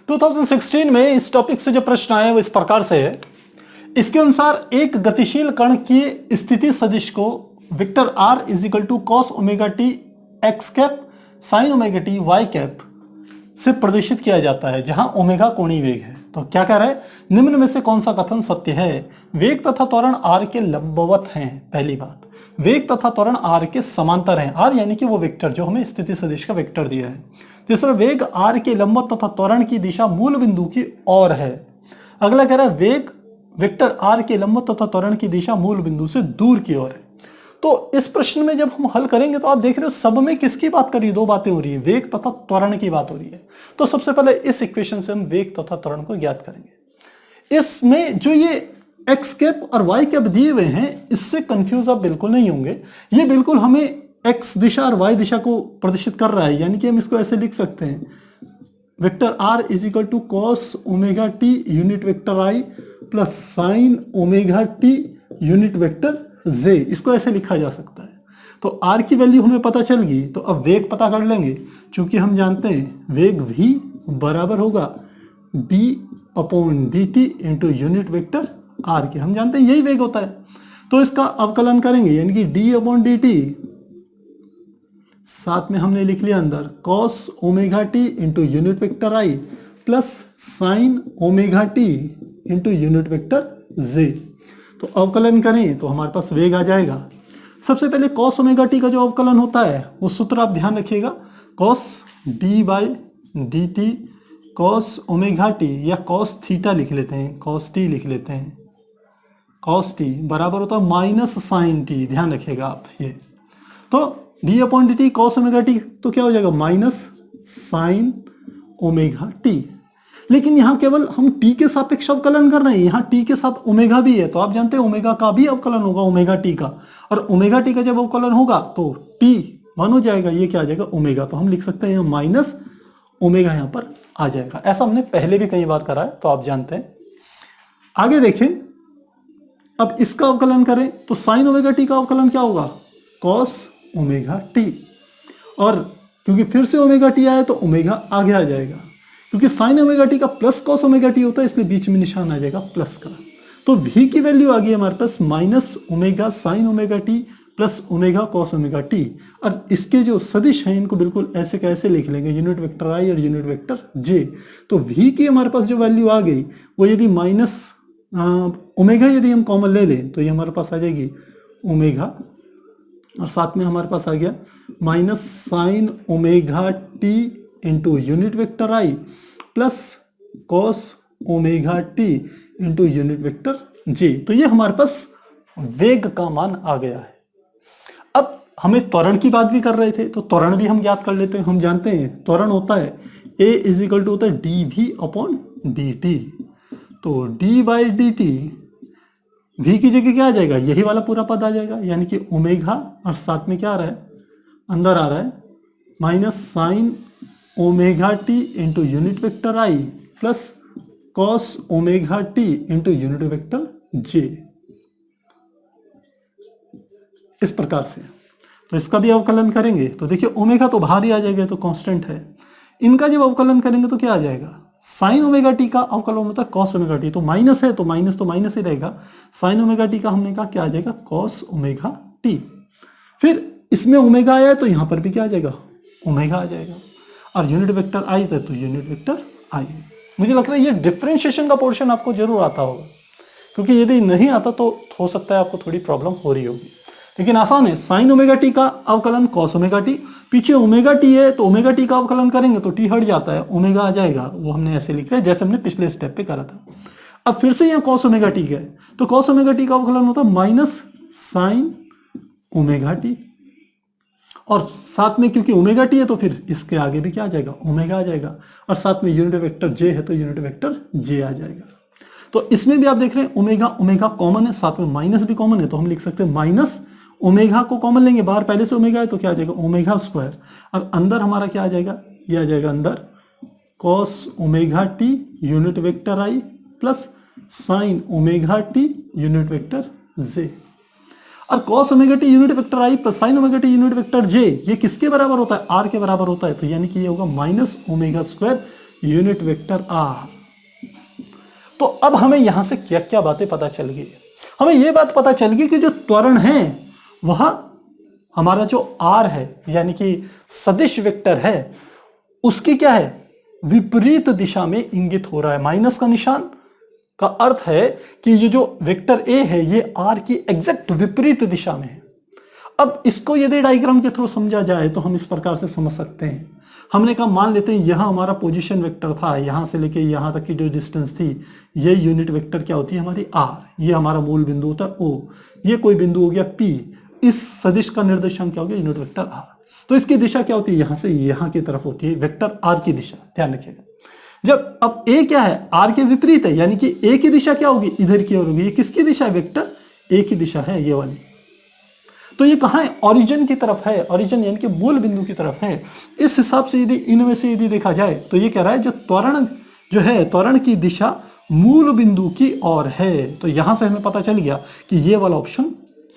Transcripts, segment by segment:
2016 में इस टॉपिक से जो प्रश्न आया वो इस प्रकार से है। इसके अनुसार एक गतिशील कण की स्थिति सदिश को vector R is equal to cos omega T X cap sine omega T Y cap से प्रदर्शित किया जाता है जहां ओमेगा कोणीय वेग है। तो क्या कह रहा है, निम्न में से कौन सा कथन सत्य है? वेग तथा त्वरण आर के लंबवत हैं। पहली बात, वेग तथा त्वरण आर के समांतर हैं। आर यानी कि वो वेक्टर जो हमें स्थिति सदिश का वेक्टर दिया है। तीसरा, वेग आर के लंबवत तथा त्वरण की दिशा मूल बिंदु की ओर है। अगला कह रहा है वेग वेक्टर आर के लंबवत तथा त्वरण की दिशा मूल बिंदु से दूर की ओर है। तो इस प्रश्न में जब हम हल करेंगे तो आप देख रहे हो सब में किसकी बात करी, दो बातें हो रही है, वेग तथा त्वरण की बात हो रही है। तो सबसे पहले इस इक्वेशन से हम वेग तथा त्वरण को ज्ञात करेंगे। इसमें जो ये एक्स कैप और वाई कैप दिए हुए हैं इससे कंफ्यूज आप बिल्कुल नहीं होंगे। ये बिल्कुल हमें एक्स दिशा और वाई दिशा को प्रदर्शित कर रहा है, यानी कि हम इसको ऐसे लिख सकते हैं, vector R is equal to cos omega T unit vector I plus sine omega T unit vector J. इसको ऐसे लिखा जा सकता है। तो आर की वैल्यू हमें पता चल गई, तो अब वेग पता कर लेंगे। चूंकि हम जानते हैं वेग v बराबर होगा d upon D T into unit vector R के, हम जानते हैं यही वेग होता है। तो इसका अवकलन करेंगे, यानी कि d अपॉन डी टी, साथ में हमने लिख लिया अंदर cos omega T into unit vector I plus sine omega T into unit vector J. तो अवकलन करें तो हमारे पास वेग आ जाएगा। सबसे पहले कॉस ओमेगा टी का जो अवकलन होता है वो सूत्र आप ध्यान रखिएगा, cos D by D T cos omega T, या कॉस थीटा लिख लेते हैं, कॉस टी लिख लेते हैं, कॉस टी बराबर होता है माइनस साइन टी, ध्यान रखिएगा आप ये। तो D upon D T cos omega T तो क्या हो जाएगा, माइनस साइन ओमेगा टी। लेकिन यहाँ केवल हम t के सापेक्ष अवकलन कर रहे हैं, यहाँ t के साथ ओमेगा भी है, तो आप जानते हैं ओमेगा का भी अवकलन होगा ओमेगा t का, और ओमेगा t का जब अवकलन होगा तो t 1 हो जाएगा, ये क्या आ जाएगा ओमेगा। तो हम लिख सकते हैं माइनस ओमेगा यहाँ पर आ जाएगा। ऐसा हमने पहले भी कई बार करा है, तो आप जानते हैं। आगे देखें, अब इसका अवकलन करें तो साइन ओमेगा टी का अवकलन क्या होगा, कॉस ओमेगा टी, और क्योंकि फिर से ओमेगा टी आया तो ओमेगा आगे आ जाएगा, क्योंकि साइन ओमेगा टी का प्लस कॉस ओमेगा टी होता है, इसलिए बीच में निशान आ जाएगा प्लस का। तो v की वैल्यू आ गई हमारे पास minus omega sine omega T plus omega cos omega T. और इसके जो सदिश हैं इनको बिल्कुल ऐसे कैसे लिख लेंगे, यूनिट वेक्टर आई और यूनिट वेक्टर जे। तो v की हमारे पास जो वैल्यू आ गई वो यदि माइनस ओमेगा यदि हम कॉमन ले लें तो ये हमारे पास आ जाएगी ओमेगा, और साथ में हमारे पास आ गया minus sine omega T into unit vector I plus cos omega T into unit vector J. तो ये हमारे पास वेग का मान आ गया है। अब हमें त्वरण की बात भी कर रहे थे, तो त्वरण भी हम ज्ञात कर लेते हैं। हम जानते हैं त्वरण होता है a इज इक्वल टू होता है D V upon D T. तो d by D T, v की जगह क्या आ जाएगा, यही वाला पूरा पद आ जाएगा, यानी कि ओमेगा, और साथ में क्या आ रहा है, अंदर आ रहा है minus sine omega T into unit vector I plus cos omega T into unit vector J, इस प्रकार से। तो इसका भी अवकलन करेंगे तो देखिए ओमेगा तो बाहर ही आ जाएगा, तो कांस्टेंट है। इनका जब अवकलन करेंगे तो क्या आ जाएगा, साइन ओमेगा टी का अवकलन होता है कॉस ओमेगा टी, तो माइनस है तो माइनस ही रहेगा। साइन ओमेगा टी का हमने कहा क्या आ जाएगा, कॉस ओमेगा टी। फिर इसमें ओमेगा आया है तो यहां पर भी क्या आ जाएगा, ओमेगा आ जाएगा, और यूनिट वेक्टर आई है तो यूनिट वेक्टर आई। मुझे लग रहा है ये डिफरेंशिएशन का पोर्शन आपको जरूर आता होगा, क्योंकि यदि नहीं आता तो हो सकता है आपको थोड़ी प्रॉब्लम हो रही होगी, लेकिन आसान है। साइन ओमेगा टी का अवकलन कॉस ओमेगा टी, पीछे ओमेगा टी है तो ओमेगा टी का अवकलन करेंगे तो टी हट जाता है, ओमेगा आ जाएगा, वो हमने ऐसे लिखा है जैसे हमने पिछले स्टेप पे करा था। अब फिर से यहाँ कॉस ओमेगा टी है तो कॉस ओमेगा टी का अवकलन होता है माइनस साइन ओमेगा टी, और साथ में क्योंकि ओमेगा टी है तो फिर इसके आगे भी क्या आ जाएगा, ओमेगा आ जाएगा, और साथ में यूनिट वेक्टर जे है तो यूनिट वेक्टर जे आ जाएगा। तो इसमें भी आप देख रहे हैं ओमेगा ओमेगा कॉमन है, साथ में माइनस भी कॉमन है, तो हम लिख सकते हैं माइनस ओमेगा को कॉमन लेंगे, बाहर पहले से ओमेगा है तो क्या आ जाएगा, ओमेगा स्क्वायर, और अंदर हमारा क्या आ जाएगा, ये आ जाएगा अंदर cos omega T unit vector I plus sine omega T unit vector J. और cos omega T unit vector I plus sine omega T unit vector J, ये किसके बराबर होता है, आर के बराबर होता है, तो यानी कि ये होगा minus omega square unit vector R. तो अब हमें यहां से क्या क्या बातें पता चल गई। हमें यह बात पता चल गई कि जो त्वरण है वह हमारा जो आर है यानी कि सदिश वेक्टर है उसकी क्या है, विपरीत दिशा में इंगित हो रहा है। माइनस का निशान का अर्थ है कि ये जो वेक्टर ए है ये आर की एग्जैक्ट विपरीत दिशा में है। अब इसको यदि डायग्राम के थ्रू समझा जाए तो हम इस प्रकार से समझ सकते हैं। हमने कहा मान लेते हैं यहां हमारा पोजीशन वेक्टर था, यहां से लेके यहां तक की जो डिस्टेंस थी ये यूनिट वेक्टर क्या होती है हमारी आर। ये हमारा मूल बिंदु होता है ओ, ये कोई बिंदु हो गया पी, इस सदिश का निर्देशांक क्या हो गया यूनिट वेक्टर आर। तो इसकी दिशा क्या होती है, यहां से यहां की तरफ होती है वेक्टर आर की दिशा, ध्यान रखिएगा। जब अब ए क्या है, आर के विपरीत है, यानी कि ए की दिशा क्या होगी, इधर की ओर होगी। ये किसकी दिशा है, वेक्टर ए की दिशा है ये वाली। तो ये कहां है, ओरिजिन की तरफ है, ओरिजिन यानी कि मूल बिंदु की तरफ है। इस हिसाब से यदि इनमें से यदि देखा जाए तो ये कह रहा है जो त्वरण जो है, त्वरण की दिशा मूल बिंदु की ओर है। तो यहां से हमें पता चल गया कि ये वाला ऑप्शन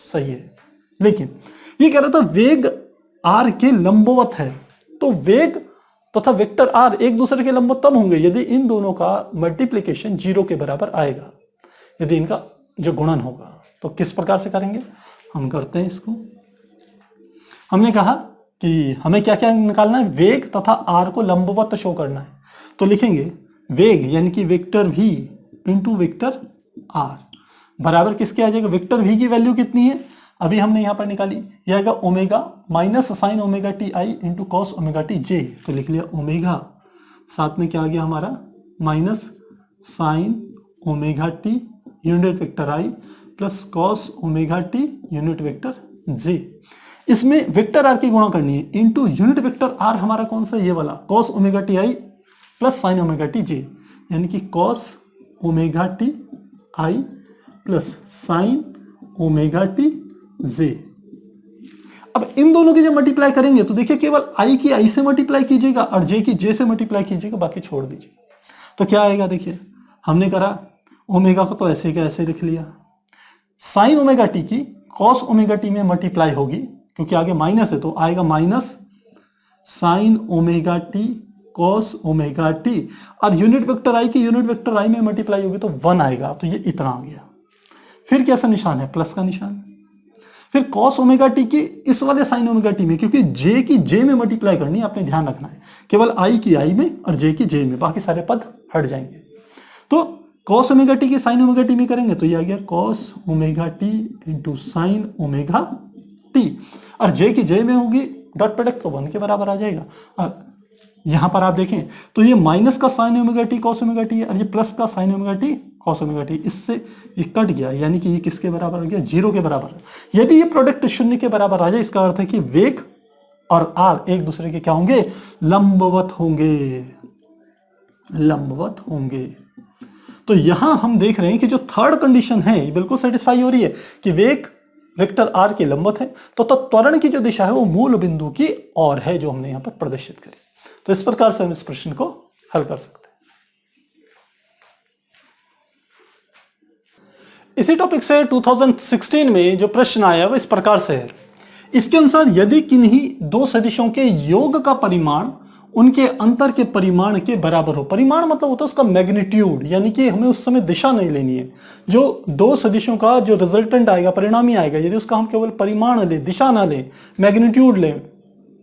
सही है। लेकिन ये कह रहा था वेग आर के लंबवत है। तो वेग तथा वेक्टर आर एक दूसरे के लंबवत तब होंगे यदि इन दोनों का मल्टीप्लीकेशन 0 के बराबर आएगा, यदि इनका जो गुणन होगा। तो किस प्रकार से करेंगे, हम करते हैं इसको। हमने कहा कि हमें क्या क्या निकालना है, वेग तथा आर को लंबवत शो करना है। तो लिखेंगे वेग यानी कि vector v into vector R बराबर किसके आ जाएगा, वेक्टर v की वैल्यू कितनी है अभी हमने यहां पर निकाली, यह आएगा omega minus sine omega T I into cos omega T J. तो लिख लिया ओमेगा, साथ में क्या आ गया हमारा minus sine omega T unit vector I plus cos omega T unit vector J. इसमें वेक्टर आर की गुणा करनी है इंटू यूनिट वेक्टर आर हमारा कौन सा, ये वाला cos omega T I plus sine omega T J, यानी कि cos omega T I plus sine omega T J. अब इन दोनों की जब मल्टीप्लाई करेंगे तो देखिए केवल आई की आई से मल्टीप्लाई कीजिएगा और जे की जे से मल्टीप्लाई कीजिएगा, बाकी छोड़ दीजिए। तो क्या आएगा, देखिए हमने करा ओमेगा को तो ऐसे का ऐसे लिख लिया, साइन ओमेगा टी की कॉस ओमेगा टी में मल्टीप्लाई होगी क्योंकि आगे माइनस है तो आएगा minus sine omega T cos omega T, और यूनिट वेक्टर आई की यूनिट वेक्टर आई में मल्टीप्लाई होगी तो 1 आएगा। तो ये इतना आ गया। फिर कैसा निशान है, प्लस का निशान। फिर कॉस ओमेगा टी की इस वाले साइन ओमेगा टी में, क्योंकि जे की जे में मल्टीप्लाई करनी है, आपने ध्यान रखना है, केवल आई की आई में और जे की जे में, बाकी सारे पद हट जाएंगे। तो कॉस ओमेगा टी की साइन ओमेगा टी में करेंगे तो ये आ गया cos omega T into sine omega T, और जे की जे में होगी डॉट प्रोडक्ट तो 1 के बराबर आ जाएगा। और यहां पर आप देखें तो ये माइनस का sign omega T cos omega T है और ये प्लस का sign omega T cos omega T, इससे ये कट गया, यानी कि ये किसके बराबर हो गया, 0 के बराबर। यदि ये प्रोडक्ट 0 के बराबर आ जाए इसका अर्थ है कि वेग और आर एक दूसरे के क्या होंगे, लंबवत होंगे, लंबवत होंगे। तो यहां हम देख रहे हैं कि जो थर्ड कंडीशन है ये बिल्कुल सेटिस्फाई हो रही है कि वेग वेक्टर आर के लंबवत है, तो त्वरण की जो दिशा है वो मूल बिंदु की ओर है, जो हमने यहां पर प्रदर्शित करी। तो इस प्रकार से हम इस प्रश्न को हल कर सकते हैं। इसी टॉपिक से 2016 में जो प्रश्न आया वो इस प्रकार से है। इसके अनुसार यदि किन्हीं दो सदिशों के योग का परिमाण उनके अंतर के परिमाण के बराबर हो, परिमाण मतलब होता है उसका मैग्नीट्यूड, यानी कि हमें उस समय दिशा नहीं लेनी है, जो दो सदिशों का जो रिजल्टेंट आएगा, परिणामी आएगा, यदि उसका हम केवल परिमाण ले, दिशा ना ले, मैग्नीट्यूड ले,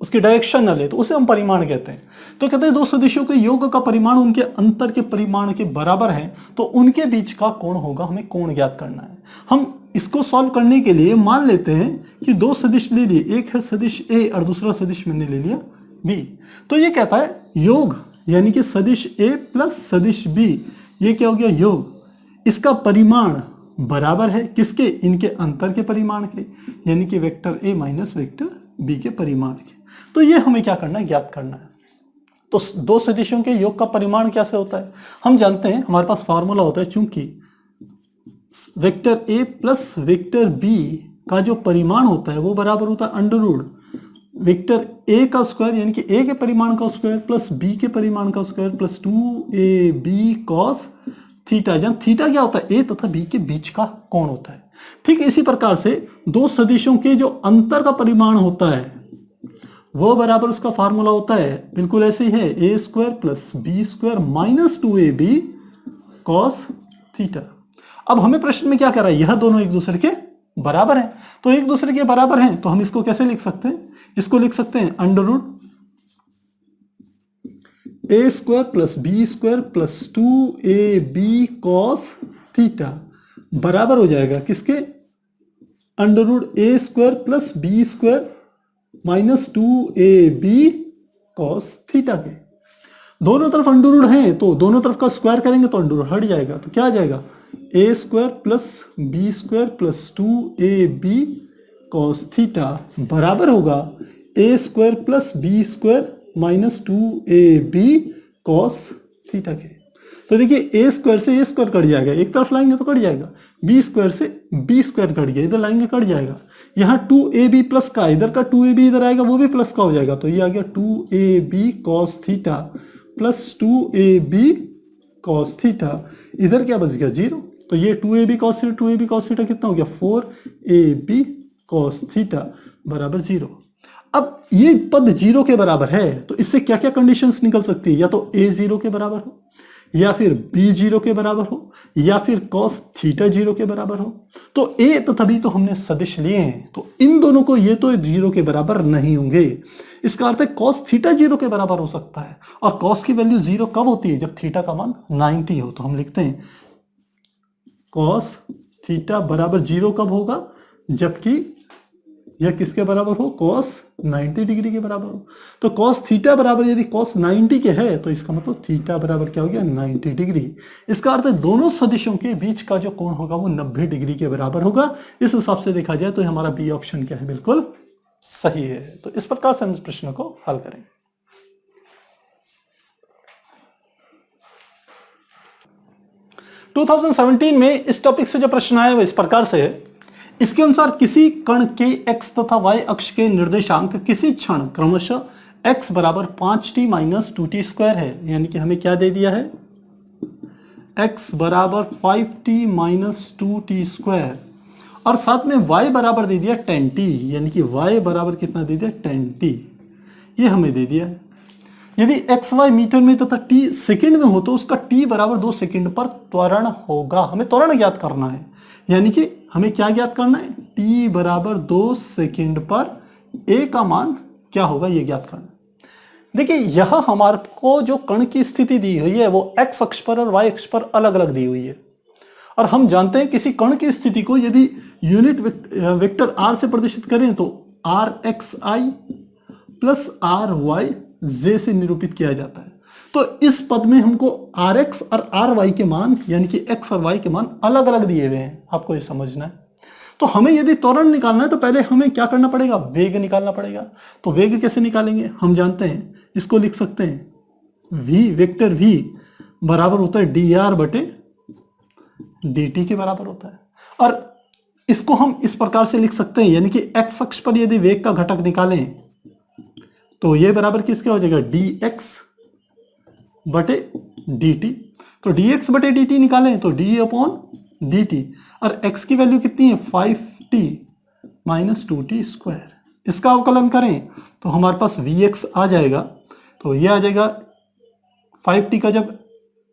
उसकी डायरेक्शन न ले, तो उसे हम परिमाण कहते हैं। तो कहते हैं दो सदिशों के योग का परिमाण उनके अंतर के परिमाण के बराबर है, तो उनके बीच का कोण होगा, हमें कोण ज्ञात करना है। हम इसको सॉल्व करने के लिए मान लेते हैं कि दो सदिश ले लिए, एक है सदिश ए और दूसरा सदिश मैंने ले लिया बी। तो ये कहता है योग यानी कि सदिश ए प्लस सदिश बी, ये क्या हो गया योग, इसका परिमाण बराबर है किसके, इनके अंतर के परिमाण के, यानी कि vector A minus vector B के परिमाण के। तो ये हमें क्या करना है, ज्ञात करना है। तो दो सदिशों के योग का परिमाण कैसे होता है, हम जानते हैं, हमारे पास फॉर्मूला होता है, चूंकि vector A plus vector B का जो परिमाण होता है वो बराबर होता है अंडर रूट वेक्टर ए का स्क्वायर, यानी कि ए के परिमाण का स्क्वायर प्लस बी के परिमाण का square plus 2ab cos theta, जहां थीटा क्या होता है, ए तथा बी के बीच का कोण होता है। ठीक इसी प्रकार से दो सदिशों के जो अंतर का परिमाण होता है वो बराबर उसका फार्मूला होता है बिल्कुल ऐसे ही है, A square plus B square minus 2ab cos theta. अब हमें प्रश्न में क्या कर रहा है, यह दोनों एक दूसरे के बराबर हैं, तो एक दूसरे के बराबर हैं तो हम इसको कैसे लिख सकते हैं, इसको लिख सकते हैं under root A square plus B square plus 2ab cos theta बराबर हो जाएगा किसके, under root A square plus B square minus 2ab cos theta के। दोनों तरफ अंडर रूट हैं तो दोनों तरफ का स्क्वायर करेंगे तो अंडर रूट हट जाएगा, तो क्या आ जाएगा A square plus B square plus 2ab cos theta बराबर होगा A square plus B square minus 2ab cos theta के। तो देखिए ए स्क्वायर से ए स्क्वायर कट जाएगा, एक तरफ लाएंगे तो कट जाएगा, बी स्क्वायर से बी स्क्वायर कट गया, इधर लाएंगे कट जाएगा, यहाँ 2ab प्लस का इधर का 2ab इधर आएगा वो भी प्लस का हो जाएगा, तो ये आ गया 2ab cos theta plus 2ab cos theta, इधर क्या बच गया 0, तो ये 2ab कॉस थीटा कितना हो गया 4ab कॉस थीटा बराबर 0। अब ये पद 0 के बराबर है तो इससे क्या क्या कंडीशंस निकल सकती है, या तो a 0 के बराबर हो, या फिर b 0 के बराबर हो, या फिर cos थीटा 0 के बराबर हो। तो a तथा b तो हमने सदिश लिए हैं, तो इन दोनों को ये तो 0 के बराबर नहीं होंगे, इसका अर्थ है cos थीटा 0 के बराबर हो सकता है। और cos की वैल्यू 0 कब होती है, जब थीटा का मान 90 हो, तो हम लिखते हैं cos थीटा बराबर 0 कब होगा, जबकि यह किसके बराबर हो, cos 90 डिग्री के बराबर हो। तो cos थीटा बराबर यदि cos 90 के है तो इसका मतलब थीटा बराबर क्या हो गया 90 डिग्री। इसका अर्थ है दोनों सदिशों के बीच का जो कोण होगा वो 90 डिग्री के बराबर होगा। इस हिसाब से देखा जाए तो हमारा बी ऑप्शन क्या है, बिल्कुल सही है। तो इस प्रकार से हम इस प्रश्न को हल करें। टू 2017 में इस टॉपिक से जो प्रश्न आया वो इस प्रकार से है, इसके अनुसार किसी कण के x तथा y अक्ष के निर्देशांक किसी क्षण क्रमशः x बराबर 5t माइनस 2t स्क्वायर है, यानी कि हमें क्या दे दिया है x बराबर 5t माइनस 2t स्क्वायर, और साथ में y बराबर दे दिया 10t, यानी कि y बराबर कितना दे दिया 10t, ये हमें दे दिया है। यदि एक्स वाई मीटर में तथा t सेकंड में हो तो उसका t बराबर 2 सेकंड पर त्वरण होगा। हमें त्वरण ज्ञात करना है, यानी कि हमें क्या ज्ञात करना है, t बराबर 2 सेकंड पर a का मान क्या होगा ये ज्ञात करना है। देखिए यह हमारे को जो कण की स्थिति दी हुई है वो x अक्ष पर और y अक्ष पर अलग अलग दी हुई है, और हम जानते हैं किसी कण की स्थिति को यदि यूनिट वेक्टर r से प्रदर्शित करें तो rxi प्लस ry जे से निरूपित किया जाता है। तो इस पद में हमको rx और ry के मान यानी कि x और y के मान अलग अलग दिए हुए हैं, आपको ये समझना है। तो हमें यदि त्वरण निकालना है तो पहले हमें क्या करना पड़ेगा, वेग निकालना पड़ेगा। तो वेग कैसे निकालेंगे, हम जानते हैं इसको लिख सकते हैं v वेक्टर v बराबर होता है dr बटे dt के बराबर होता है, और इसको हम इस प्रकार से लिख सकते हैं, यानी कि x अक्ष पर यदि वेग का घटक निकालें तो ये बराबर किसका हो जाएगा dx बटे dt। तो dx बटे dt निकालें तो d अपॉन dt, और x की वैल्यू कितनी है 5t माइनस 2t स्क्वायर। इसका अवकलन करें तो हमारे पास vx आ जाएगा, तो ये आ जाएगा 5t का जब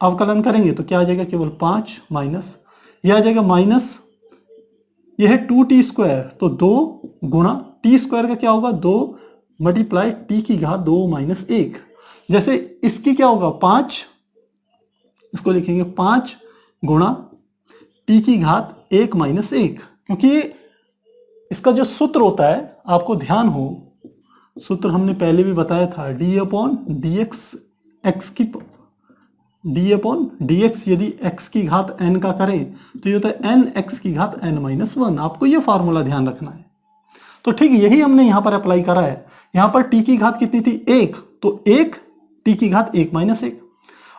अवकलन करेंगे तो क्या आ जाएगा केवल 5 माइनस ये आ जाएगा माइनस यह है 2t स्क्वायर, तो 2 गुणा t स्क्वायर का क्या होगा 2 मल्टीप्लाई t की घात 2 माइनस 1। जैसे इसकी क्या होगा 5, इसको लिखेंगे 5 गुणा t की घात 1 माइनस 1, क्योंकि इसका जो सूत्र होता है आपको ध्यान हो, सूत्र हमने पहले भी बताया था d अपॉन dx x की d अपॉन dx यदि x की घात n का करें तो ये होता है n x की घात n माइनस 1। आपको ये फार्मूला ध्यान रखना है। तो ठीक यही हमने यहां पर अप्लाई करा है। यहां पर t की घात कितनी थी 1, तो 1 t की घात 1 माइनस 1,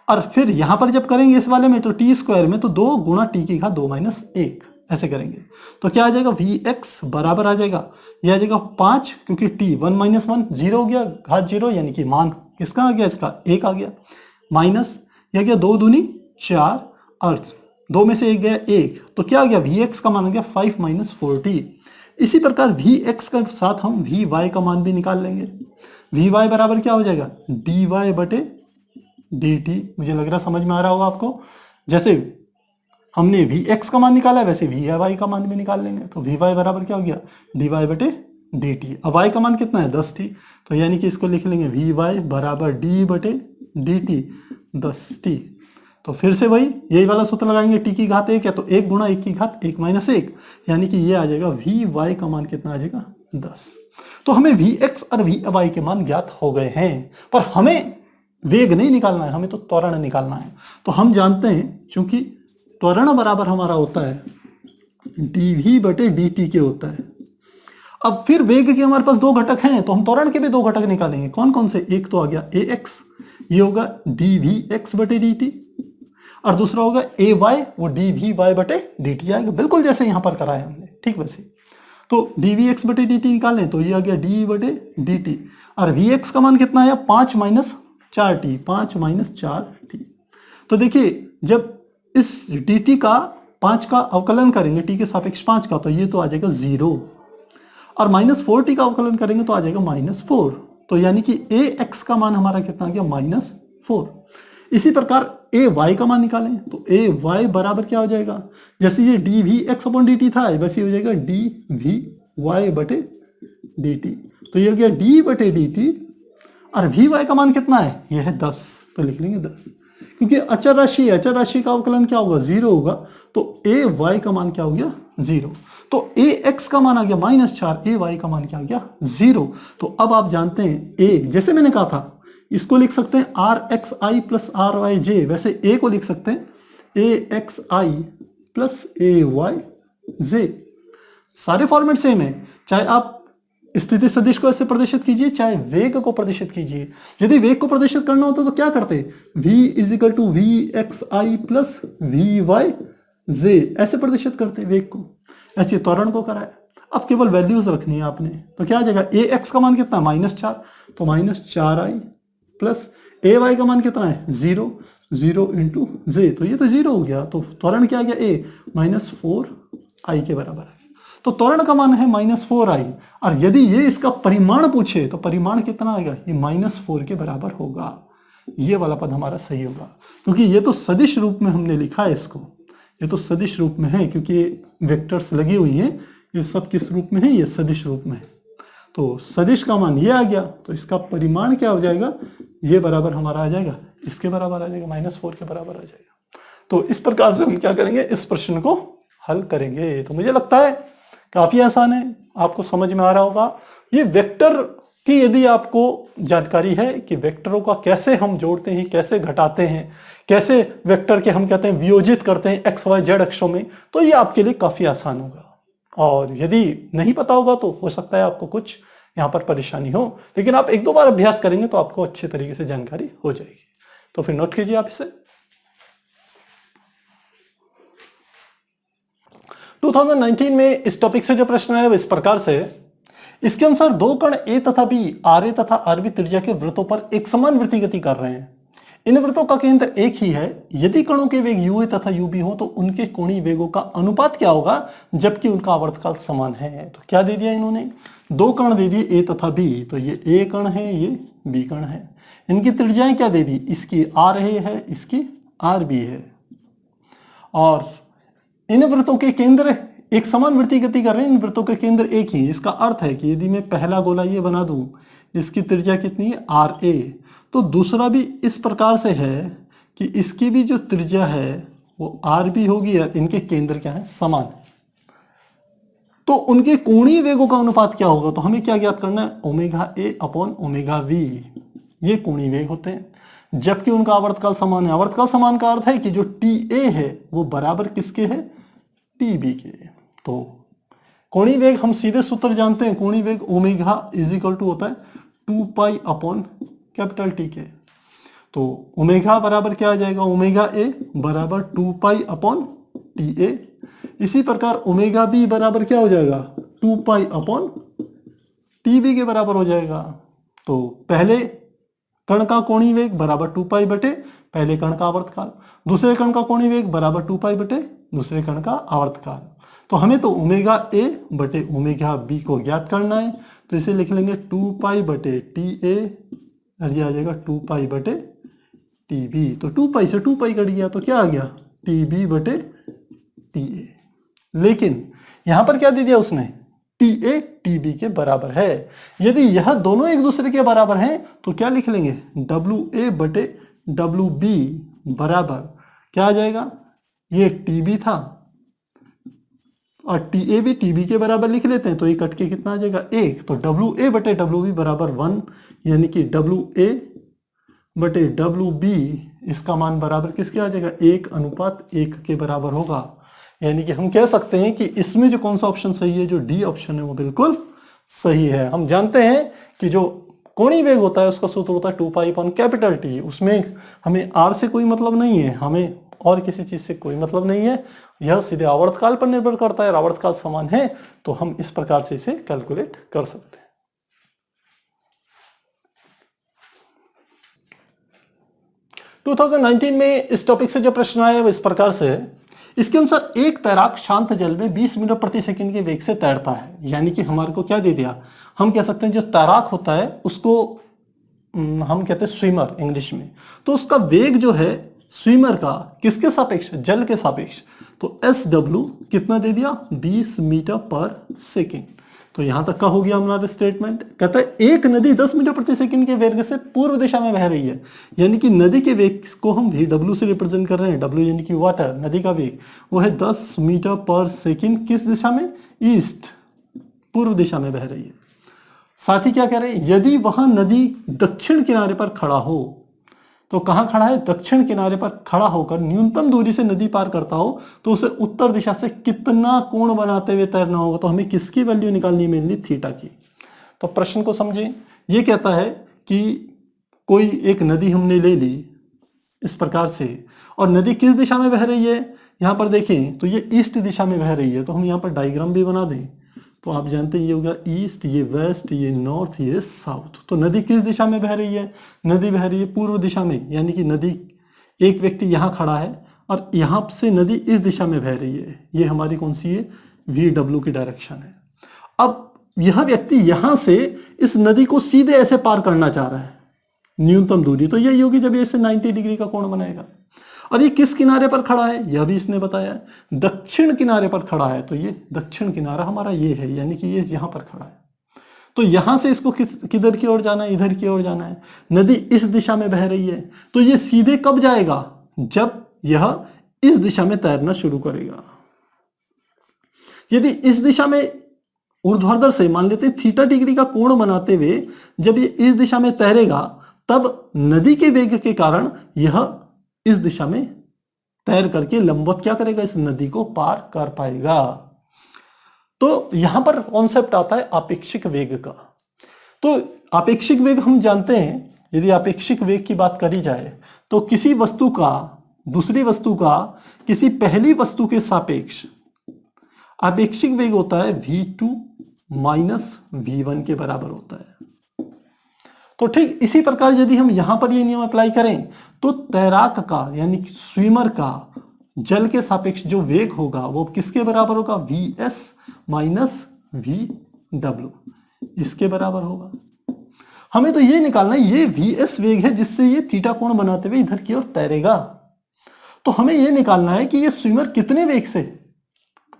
और फिर यहां पर जब करेंगे इस वाले में तो t स्क्वायर में तो 2 गुणा t की घात 2 माइनस 1 ऐसे करेंगे तो क्या आ जाएगा vx बराबर आ जाएगा, यह आ जाएगा 5, क्योंकि t 1 माइनस 1 0 हो गया, घात 0 यानी कि मान किसका आ गया इसका 1 आ गया, माइनस यह गया 2 दूनी 4 और 2 में से 1 गया 1, तो क्या आ गया vx का मान आ गया 5 माइनस 4t। इसी प्रकार वी एक्स के साथ हम वी वाई का मान भी निकाल लेंगे। वी वाई बराबर क्या हो जाएगा, डी वाई बटे डी टी। मुझे लग रहा समझ में आ रहा होगा आपको। जैसे हमने वी एक्स का मान निकाला है वैसे वी वाई का मान भी निकाल लेंगे। तो वी वाई बराबर क्या हो गया, डी वाई बटे डी टी। अब वाई का मान कितना है, 10 टी, तो यानी कि इसको लिख लेंगे वी वाई बराबर डी बटे डी टी 10 टी। तो फिर से वही यही वाला सूत्र लगाएंगे, टी की घात 1 है तो 1 गुणा 1 की घात 1 माइनस 1, यानी कि ये आ जाएगा वी वाई का मान कितना आ जाएगा 10। तो हमें वी एक्स और वी वाई के मान ज्ञात हो गए हैं, पर हमें वेग नहीं निकालना है, हमें तो त्वरण निकालना है। तो हम जानते हैं चूंकि त्वरण बराबर हमारा होता है डी वी बटे डी टी के होता है। अब फिर वेग के हमारे पास दो घटक हैं तो हम त्वरण के भी दो घटक निकालेंगे। कौन कौन से, एक तो आ गया ए एक्स, ये होगा डी वी एक्स बटे डी टी, और दूसरा होगा ए वाई, वो डी वी वाई बटे डी टी आएगा, बिल्कुल जैसे यहां पर कराया हमने, ठीक वैसे। तो डी वी एक्स बटे डी टी निकालें तो ये आ गया डी बटे डी टी, और वी एक्स का मान कितना आया 5 माइनस 4 टी, 5 माइनस 4 टी। तो देखिए जब इस डी टी का 5 का अवकलन करेंगे टी के सापेक्ष 5 का, तो ये तो आ जाएगा 0, और माइनस 4 टी का अवकलन करेंगे तो आ जाएगा -4। तो यानी कि ए एक्स का मान हमारा कितना आ गया -4। इसी प्रकार ए वाई का मान निकालें तो ए वाई बराबर क्या हो जाएगा, जैसे ये D V X upon D T था वैसे हो जाएगा डी वी वाई बटे डी टी। तो ये हो गया डी बटे डी टी, और वी वाई का मान कितना है, ये है 10, तो लिख लेंगे 10, क्योंकि अचर राशि, अचर राशि का अवकलन क्या होगा 0 होगा, तो ए वाई का मान क्या हो गया 0। तो ए एक्स का मान आ गया -4, ए वाई का मान क्या आ गया 0। तो अब आप जानते हैं ए, जैसे मैंने कहा था इसको लिख सकते हैं R X I plus R Y J, वैसे ए को लिख सकते हैं A X I plus A Y J. सारे फॉर्मेट सेम है, चाहे आप स्थिति सदिश को ऐसे प्रदर्शित कीजिए चाहे वेग को प्रदर्शित कीजिए। यदि वेग को प्रदर्शित करना होता तो क्या करते, v is equal to V X I plus V Y J, ऐसे प्रदर्शित करते वेग को, ऐसे त्वरण को कराए। अब केवल वैल्यूज रखनी है आपने, तो क्या आ जाएगा ए एक्स का मान कितना -4, तो -4i प्लस ए वाई का मान कितना है 0, 0 इंटू जे, तो ये तो 0 हो गया, तो त्वरण क्या आ गया ए -4i के बराबर है। तो त्वरण का मान है -4i, और यदि ये इसका परिमाण पूछे तो परिमाण कितना आएगा, ये -4 के बराबर होगा। ये वाला पद हमारा सही होगा, क्योंकि ये तो सदिश रूप में हमने लिखा है इसको, ये तो सदिश रूप में है क्योंकि ये वेक्टर्स लगी हुई हैं, ये सब किस रूप में है, ये सदिश रूप में है। तो सदिश का मान ये आ गया, तो इसका परिमाण क्या हो जाएगा, ये बराबर हमारा आ जाएगा, इसके बराबर आ जाएगा, -4 के बराबर आ जाएगा। तो इस प्रकार से हम क्या करेंगे, इस प्रश्न को हल करेंगे। तो मुझे लगता है काफी आसान है, आपको समझ में आ रहा होगा। ये वेक्टर की यदि आपको जानकारी है कि वेक्टरों का कैसे हम जोड़ते हैं, कैसे घटाते हैं, कैसे वेक्टर के हम कहते हैं वियोजित करते हैं एक्स वाई जेड अक्षों में, तो ये आपके लिए काफी आसान होगा। और यदि नहीं पता होगा तो हो सकता है आपको कुछ यहाँ पर परेशानी हो, लेकिन आप 1-2 बार अभ्यास करेंगे तो आपको अच्छे तरीके से जानकारी हो जाएगी। तो फिर नोट कीजिए आप इसे। 2019 में इस टॉपिक से जो प्रश्न है वो इस प्रकार से, इसके अनुसार दो कण ए तथा बी आर ए तथा आर बी त्रिज्या के वृत्तों पर एक समान वृत्तीय गति कर रहे हैं। इन वृत्तों का केंद्र एक ही है। यदि कणों के वेग यू ए तथा यू बी हो तो उनके कोणीय वेगों का अनुपात क्या होगा जबकि उनका आवर्तकाल समान है। तो क्या दे दिया इन्होंने, दो कण दे दिए ए तथा बी, तो ये ए कण है, ये बी कण है। इनकी त्रिज्याएं क्या दे दी, इसकी आर ए है, इसकी आर बी है, और इन वृत्तों के केंद्र एक समान वृत्तीय गति कर रहे हैं। इन वृत्तों के केंद्र एक ही। इसका अर्थ है कि यदि मैं पहला गोला ये बना दूं, इसकी त्रिज्या कितनी है आर ए, तो दूसरा भी इस प्रकार से है कि इसकी भी जो त्रिज्या है वो आर बी होगी, इनके केंद्र क्या है समान। तो उनके कोणीय वेगों का अनुपात क्या होगा, तो हमें क्या ज्ञात करना है, omega A upon omega V, ये कोणीय वेग होते हैं जबकि उनका आवर्तकाल समान है। आवर्तकाल समान का अर्थ है कि जो टी ए है वो बराबर किसके है, टी बी के। तो कोणीय वेग हम सीधे सूत्र जानते हैं, कोणीय वेग ओमेगा इज इक्वल टू होता है 2 पाई अपॉन कैपिटल टी के। तो ओमेगा बराबर क्या आ जाएगा, ओमेगा ए बराबर 2 पाई अपॉन टी ए। इसी प्रकार ओमेगा बी बराबर क्या हो जाएगा, 2 पाई अपॉन टी बी के बराबर हो जाएगा। तो पहले कण का कोणीय वेग बराबर 2 पाई बटे पहले कण का आवर्तकाल, दूसरे कण का कोणीय वेग बराबर 2 पाई बटे दूसरे कण का आवर्तकाल। तो हमें तो ओमेगा ए बटे ओमेगा बी को ज्ञात करना है, तो इसे लिख लेंगे 2 पाई बटे टी ए, और ये आ जाएगा 2 पाई बटे टी बी। तो 2 पाई से 2 पाई कट गया तो क्या आ गया, टी बी बटे टी ए। लेकिन यहां पर क्या दे दिया उसने, टी ए टी बी के बराबर है। यदि यह दोनों एक दूसरे के बराबर हैं तो क्या लिख लेंगे, डब्ल्यू ए बटे डब्ल्यू बी बराबर क्या आ जाएगा, ये टी बी था और टी ए भी टी बी के बराबर लिख लेते हैं, तो ये कट के कितना आ जाएगा, एक। तो डब्ल्यू ए बटे डब्ल्यू बी बराबर 1, यानी कि डब्ल्यू ए बटे डब्ल्यू बी इसका मान बराबर किसके आ जाएगा, 1:1 के बराबर होगा। यानी कि हम कह सकते हैं कि इसमें जो कौन सा ऑप्शन सही है, जो डी ऑप्शन है वो बिल्कुल सही है। हम जानते हैं कि जो कोणीय वेग होता है उसका सूत्र होता है 2 पाई अपॉन कैपिटल टी। उसमें हमें आर से कोई मतलब नहीं है, हमें और किसी चीज से कोई मतलब नहीं है, यह सीधे आवर्तकाल पर निर्भर करता है। आवर्तकाल समान है तो हम इस प्रकार से इसे कैलकुलेट कर सकते हैं। टू 2019 में इस टॉपिक से जो प्रश्न आया वो इस प्रकार से है। इसके अनुसार एक तैराक शांत जल में 20 मीटर प्रति सेकंड के वेग से तैरता है। यानी कि हमारे को क्या दे दिया, हम कह सकते हैं जो तैराक होता है उसको हम कहते हैं स्विमर इंग्लिश में, तो उसका वेग जो है स्विमर का किसके सापेक्ष, जल के सापेक्ष। तो एस डब्ल्यू कितना दे दिया, 20 मीटर पर सेकेंड। तो यहां तक का हो गया हमारा स्टेटमेंट। कहता है एक नदी 10 मीटर प्रति सेकंड के वेग से पूर्व दिशा में बह रही है। यानी कि नदी के वेग को हम भी डब्ल्यू से रिप्रेजेंट कर रहे हैं। डब्ल्यू यानी कि वाटर, नदी का वेग वो है 10 मीटर पर सेकंड, किस दिशा में, ईस्ट, पूर्व दिशा में बह रही है। साथ ही क्या कह रहे हैं, यदि वह नदी दक्षिण किनारे पर खड़ा हो, तो कहां खड़ा है, दक्षिण किनारे पर खड़ा होकर न्यूनतम दूरी से नदी पार करता हो, तो उसे उत्तर दिशा से कितना कोण बनाते हुए तैरना होगा। तो हमें किसकी वैल्यू निकालनी है, मेनली थीटा की। तो प्रश्न को समझें, ये कहता है कि कोई एक नदी हमने ले ली इस प्रकार से, और नदी किस दिशा में बह रही है, यहां पर देखें तो ये ईस्ट दिशा में बह रही है। तो हम यहाँ पर डायग्राम भी बना दें तो आप जानते हैं ये होगा ईस्ट, ये वेस्ट, ये नॉर्थ, ये साउथ। तो नदी किस दिशा में बह रही है, नदी बह रही है पूर्व दिशा में। यानी कि नदी, एक व्यक्ति यहाँ खड़ा है और यहाँ से नदी इस दिशा में बह रही है। ये हमारी कौन सी है, वी डब्ल्यू की डायरेक्शन है। अब यह व्यक्ति यहाँ से इस नदी को सीधे ऐसे पार करना चाह रहा है, न्यूनतम दूरी तो यही होगी जब ये इसे 90 डिग्री का कोण बनाएगा। और ये किस किनारे पर खड़ा है, यह भी इसने बताया है, दक्षिण किनारे पर खड़ा है। तो ये दक्षिण किनारा हमारा ये है, यानी कि ये यहां पर खड़ा है। तो यहां से इसको किधर की ओर जाना है, इधर की ओर जाना है। नदी इस दिशा में बह रही है, तो ये सीधे कब जाएगा, जब यह इस दिशा में तैरना शुरू करेगा। यदि इस दिशा में ऊर्ध्वाधर से मान लेते हैं थीटा डिग्री का कोण बनाते हुए जब ये इस दिशा में तैरेगा, तब नदी के वेग के कारण यह इस दिशा में तैर करके लंबवत क्या करेगा, इस नदी को पार कर पाएगा। तो यहां पर कॉन्सेप्ट आता है आपेक्षिक वेग का। तो आपेक्षिक वेग हम जानते हैं, यदि आपेक्षिक वेग की बात करी जाए तो किसी वस्तु का दूसरी वस्तु का किसी पहली वस्तु के सापेक्ष आपेक्षिक वेग होता है v2 माइनस v1 के बराबर होता है। तो ठीक इसी प्रकार यदि हम यहां पर ये नियम अप्लाई करें तो तैराक का यानी कि स्विमर का जल के सापेक्ष जो वेग होगा वो किसके बराबर होगा, vs माइनस vw, इसके बराबर होगा। हमें तो ये निकालना है, ये vs वेग है जिससे ये थीटा कोण बनाते हुए इधर की ओर तैरेगा। तो हमें ये निकालना है कि ये स्विमर कितने वेग से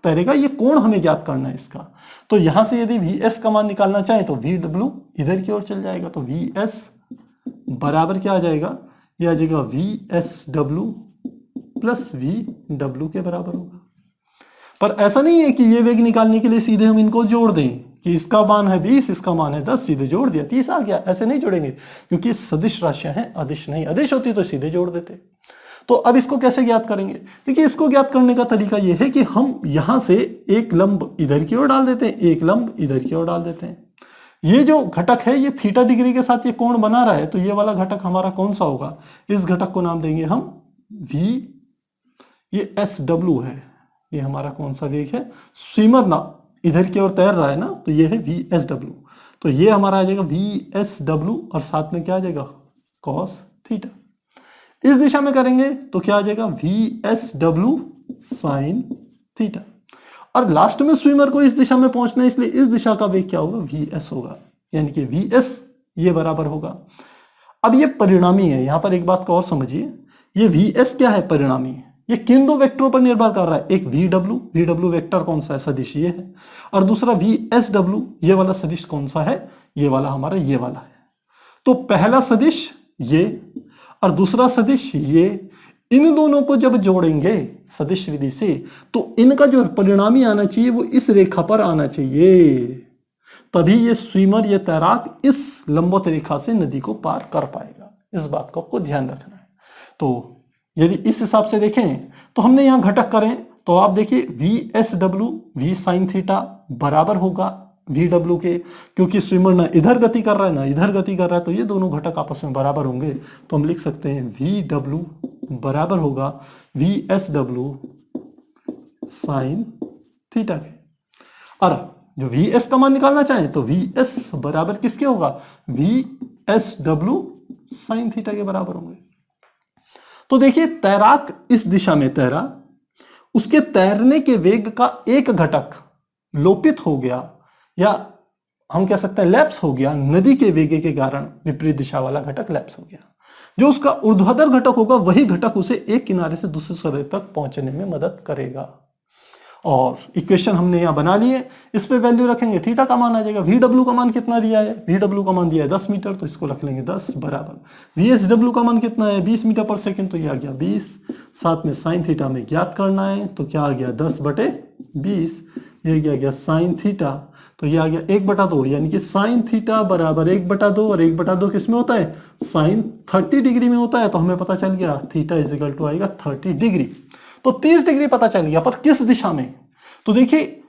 तैरेगा, ये कोण हमें ज्ञात करना है इसका। तो यहां से यदि vs का मान निकालना चाहे तो vw इधर की ओर चल जाएगा। तो vs बराबर क्या आ जाएगा, ये आ जाएगा vsw प्लस vw के बराबर होगा। पर ऐसा नहीं है कि ये वेग निकालने के लिए सीधे हम इनको जोड़ दें कि इसका मान है 20, इसका मान है 10, सीधे जोड़ दिया 30 आ गया। ऐसे नहीं जोड़ेंगे क्योंकि सदिश राशियां हैं, अदिश नहीं। अदिश होती तो सीधे जोड़ देते। तो अब इसको कैसे ज्ञात करेंगे, देखिए इसको ज्ञात करने का तरीका यह है कि हम यहां से एक लंब इधर की ओर डाल देते हैं, एक लंब इधर की ओर डाल देते हैं। ये जो घटक है ये थीटा डिग्री के साथ ये कोण बना रहा है, तो ये वाला घटक हमारा कौन सा होगा, इस घटक को नाम देंगे हम v। ये SW है, ये हमारा कौन सा वेग है, स्विमर ना इधर की ओर तैर रहा है ना, तो ये है VSW। तो ये हमारा आ जाएगा VSW और साथ में क्या आ जाएगा cos थीटा। इस दिशा में करेंगे तो क्या आ जाएगा VSW साइन थीटा। और लास्ट में स्विमर को इस दिशा में पहुंचना है, इसलिए इस दिशा का वेग क्या होगा, वी एस होगा, यानी कि वी एस ये बराबर होगा। अब ये परिणामी है, यहां पर एक बात को और समझिए, ये वी एस क्या है, परिणामी है, ये किन दो वेक्टरों पर निर्भर कर रहा है, एक वी डब्ल्यू वेक्टर कौन सा है, सदिश ये है, और दूसरा वी एस डब्ल्यू, ये वाला सदिश कौन सा है, ये वाला हमारा ये वाला है। तो पहला सदिश ये और दूसरा सदिश ये, इन दोनों को जब जोड़ेंगे सदिश विधि से तो इनका जो परिणामी आना चाहिए वो इस रेखा पर आना चाहिए, तभी ये स्विमर, ये तैराक इस लंबवत रेखा से नदी को पार कर पाएगा। इस बात को आपको ध्यान रखना है। तो यदि इस हिसाब से देखें तो हमने यहां घटक करें तो आप देखिए V S W we sine theta बराबर होगा वी डब्ल्यू के, क्योंकि स्विमर ना इधर गति कर रहा है ना इधर गति कर रहा है, तो ये दोनों घटक आपस में बराबर होंगे। तो हम लिख सकते हैं वी डब्ल्यू बराबर होगा V S W sine theta के। और जो वी एस का मान निकालना चाहें तो वी एस बराबर किसके होगा, V S W sine theta के बराबर होंगे। तो देखिए तैराक इस दिशा में तैरा, उसके तैरने के वेग का एक घटक लोपित हो गया, या हम कह सकते हैं लैप्स हो गया, नदी के वेग के कारण विपरीत दिशा वाला घटक लैप्स हो गया। जो उसका ऊर्ध्वाधर घटक होगा वही घटक उसे एक किनारे से दूसरे सिरे तक पहुंचने में मदद करेगा। और इक्वेशन हमने यहां बना लिए, इस पे वैल्यू रखेंगे, थीटा का मान आ जाएगा, वी डब्ल्यू का मान कितना दिया है, वी डब्ल्यू का मान दिया है 10 मीटर, तो इसको रख लेंगे 10 बराबर, वी एस डब्ल्यू का मान कितना है 20 मीटर पर सेकंड, तो ये आ गया 20, साथ में साइन थीटा में ज्ञात करना है, तो क्या आ गया 10/20, ये क्या आ गया साइन थीटा, तो ये आ गया 1/2, यानी कि साइन थीटा बराबर 1/2, और 1/2 किस में होता है, साइन 30 डिग्री में होता है। तो हमें पता चल गया थीटा इज इक्वल टू आएगा 30 डिग्री। तो 30 डिग्री पता चल गया, पर किस दिशा में, तो देखिए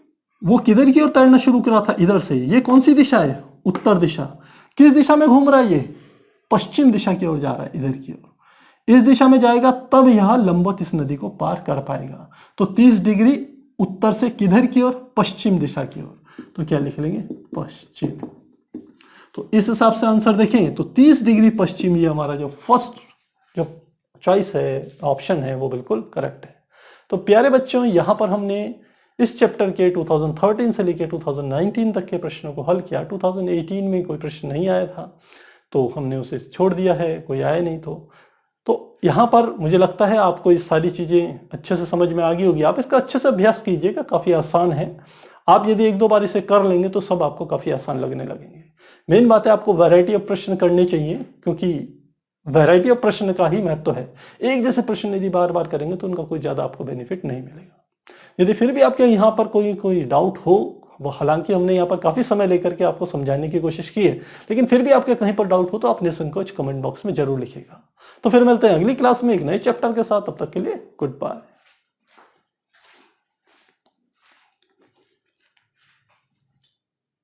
वो किधर की ओर तैरना शुरू करा था, इधर से, ये कौन सी दिशा है, उत्तर दिशा। किस दिशा में घूम रहा है, ये पश्चिम दिशा की ओर जा रहा है, इधर की ओर। इस दिशा में जाएगा तब यह लंबवत इस नदी को पार कर पाएगा। तो 30 डिग्री उत्तर से किधर की ओर, पश्चिम दिशा की ओर, तो क्या लिख लेंगे, पश्चिम। तो इस हिसाब से आंसर देखें तो 30 डिग्री पश्चिम, ये हमारा जो फर्स्ट जो चॉइस है, ऑप्शन है, वो बिल्कुल करेक्ट है। तो प्यारे बच्चों, यहां पर हमने इस चैप्टर के 2013 से लेकर 2019 तक के प्रश्नों को हल किया। 2018 में कोई प्रश्न नहीं आया था तो हमने उसे छोड़ दिया है, कोई आया नहीं तो यहाँ पर मुझे लगता है आपको ये सारी चीज़ें अच्छे से समझ में आ गई होगी। आप इसका अच्छे से अभ्यास कीजिएगा, काफ़ी आसान है। आप यदि 1-2 बार इसे कर लेंगे तो सब आपको काफ़ी आसान लगने लगेंगे। मेन बात है आपको वैरायटी ऑफ प्रश्न करने चाहिए, क्योंकि वैरायटी ऑफ प्रश्न का ही महत्व है। एक जैसे प्रश्न यदि बार बार करेंगे तो उनका कोई ज़्यादा आपको बेनिफिट नहीं मिलेगा। यदि फिर भी आपके यहाँ पर कोई डाउट हो, वो हालांकि हमने यहाँ पर काफ़ी समय लेकर के आपको समझाने की कोशिश की है, लेकिन फिर भी आपके कहीं पर डाउट हो तो आप निसंकोच कमेंट बॉक्स में जरूर लिखिएगा। तो फिर मिलते हैं अगली क्लास में एक नए चैप्टर के साथ, तब तक के लिए गुड बाय।